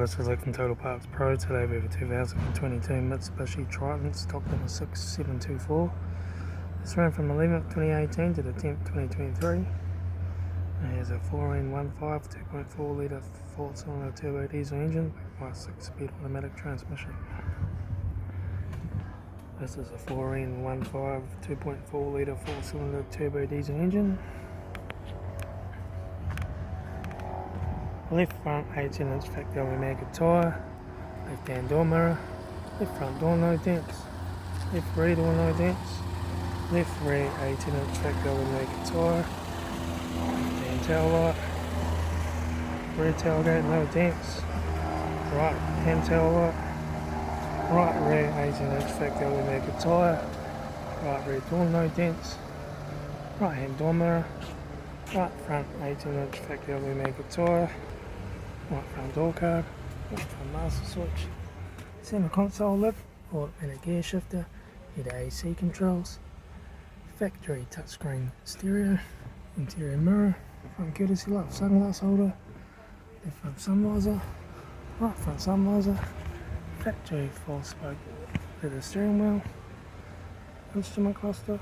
guys, selecting Total Parts Pro today with a 2022 Mitsubishi Triton stock number 6724. This ran from 11th 2018 to the 10th 2023. It has a 4N15 2.4 litre 4-cylinder turbo diesel engine with a 6-speed automatic transmission. This is a 4N15 2.4 litre 4-cylinder turbo diesel engine. Left front 18-inch factory maggot tyre, left hand door mirror, left front door no dents, left rear door no dents, left rear 18-inch factory maggot tyre, left hand taillight, rear tailgate no dents, right hand taillight, right rear 18-inch factory maggot tyre, right rear door no dents, right hand door mirror, right front 18-inch factory maggot tyre, right front door card, right front master switch, center console lid, automatic gear shifter, heater AC controls, factory touchscreen stereo, interior mirror, front courtesy light sunglass holder, left front sun visor, right front sun visor, factory 4-spoke leather steering wheel, instrument cluster,